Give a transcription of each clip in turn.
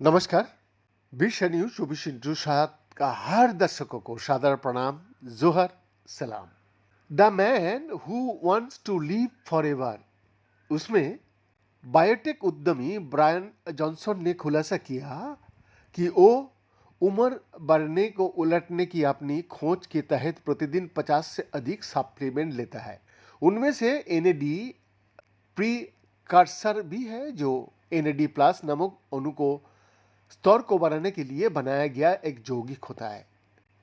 नमस्कार। विश्व न्यूज 24/7 का हर दर्शकों को सादर प्रणाम, जोहर सलाम। The man who wants to live forever, उसमें बायोटेक उद्यमी ब्रायन जॉनसन ने खुलासा किया कि वो उम्र बढ़ने को उलटने की अपनी खोज के तहत प्रतिदिन 50 से अधिक सप्लीमेंट लेता है। उनमें से एनएडी प्रीकर्सर भी है, जो एनएडी प्लस नामक अणु को स्तर को बढ़ाने के लिए बनाया गया एक यौगिक होता है।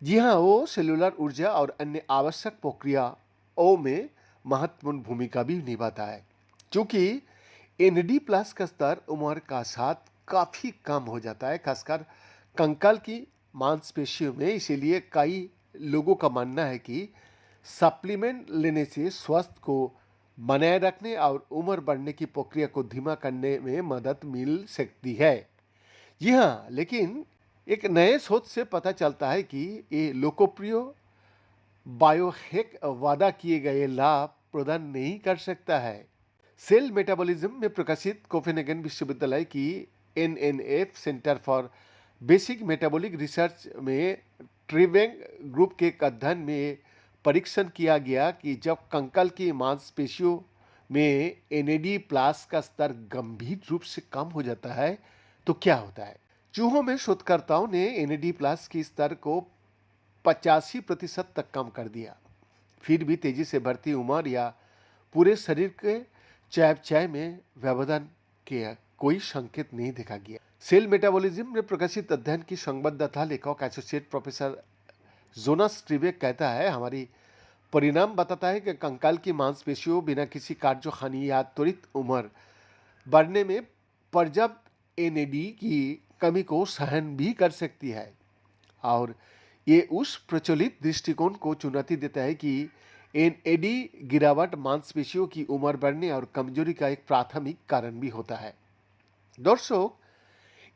जी हाँ, वो सेलुलर ऊर्जा और अन्य आवश्यक प्रक्रियाओं में महत्वपूर्ण भूमिका भी निभाता है। क्योंकि एनडी प्लस का स्तर उम्र का साथ काफी कम हो जाता है, खासकर कंकाल की मांसपेशियों में। इसीलिए कई लोगों का मानना है कि सप्लीमेंट लेने से स्वास्थ्य को बनाए रखने और उम्र बढ़ने की प्रक्रिया को धीमा करने में मदद मिल सकती है। जी हाँ, लेकिन एक नए शोध से पता चलता है कि ये लोकप्रिय बायोहैक वादा किए गए लाभ प्रदान नहीं कर सकता है। सेल मेटाबॉलिज्म में प्रकाशित कोपेनहेगन विश्वविद्यालय की NNF centre for basic metabolic research में ट्रिवेंग ग्रुप के एक अध्ययन में परीक्षण किया गया कि जब कंकाल की मांसपेशियों में एनएडी प्लस का स्तर गंभीर रूप से कम हो जाता है तो क्या होता है। चूहों में शोधकर्ताओं ने एनएडी प्लस के स्तर को 85% तक कम कर दिया। फिर भी तेजी से बढ़ती उम्र या पूरे शरीर के चयापचय में व्यवधान के कोई संकेत नहीं देखा गया। सेल मेटाबॉलिज्म में प्रकाशित अध्ययन की संबद्धता लेखक एसोसिएट प्रोफेसर जोनास ट्रिवेक कहता है, हमारी परिणाम बताता है कि कंकाल की मांसपेशियों बिना किसी कार्य हानि या त्वरित उम्र बढ़ने में पर्याप्त एनएडी की कमी को सहन भी कर सकती है। और ये उस प्रचलित दृष्टिकोण को चुनौती देता है कि एनएडी गिरावट मांसपेशियों की उम्र बढ़ने और कमजोरी का एक प्राथमिक कारण भी होता है। दर्शक,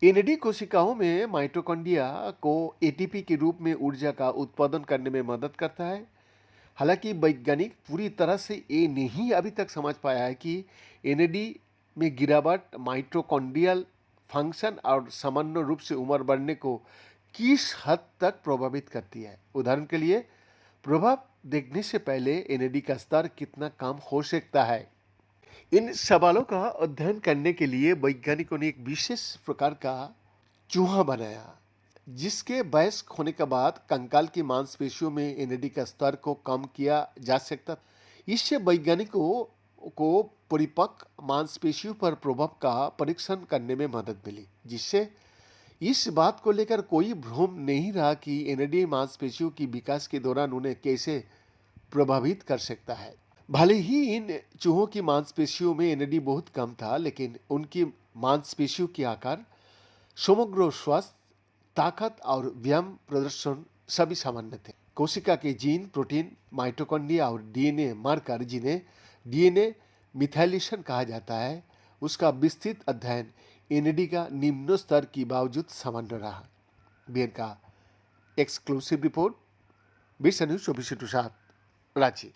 एनएडी कोशिकाओं में माइटोकॉन्ड्रिया को एटीपी के रूप में ऊर्जा का उत्पादन करने में मदद करता है। हालांकि वैज्ञानिक पूरी तरह से ये नहीं अभी तक समझ पाया है कि एनएडी में गिरावट माइटोकॉन्ड्रियल फंक्शन और सामान्य रूप से उम्र बढ़ने को किस हद तक प्रभावित करती है। उदाहरण के लिए, प्रभाव देखने से पहले एनएडी का स्तर कितना कम हो सकता है। इन सवालों का अध्ययन करने के लिए वैज्ञानिकों ने एक विशेष प्रकार का चूहा बनाया, जिसके वयस्क होने के बाद कंकाल की मांसपेशियों में एनएडी का स्तर को कम किया जा सकता। इससे वैज्ञानिकों को परिपक्व मांसपेशियों पर प्रभाव का परीक्षण करने में मदद मिली, जिससे इस बात को लेकर कोई भ्रम नहीं रहा कि एनएडी मांसपेशियों की विकास के दौरान उन्हें कैसे प्रभावित कर सकता है। भले ही इन चूहों की मांसपेशियों में एनएडी बहुत कम था, लेकिन उनकी मांसपेशियों के आकार, समग्र स्वास्थ्य, ताकत और व्यायाम प्रदर्शन सभी सामान्य थे। कोशिका के जीन, प्रोटीन, माइटोकॉन्ड्रिया और डीएनए मार्कर, जिन्हें डीएनए मिथाइलेशन कहा जाता है, उसका विस्तृत अध्ययन एनएडी का निम्न स्तर के बावजूद सामान्य रहा। बीएन का एक्सक्लूसिव रिपोर्ट, विश्व न्यूज 24/7 रांची।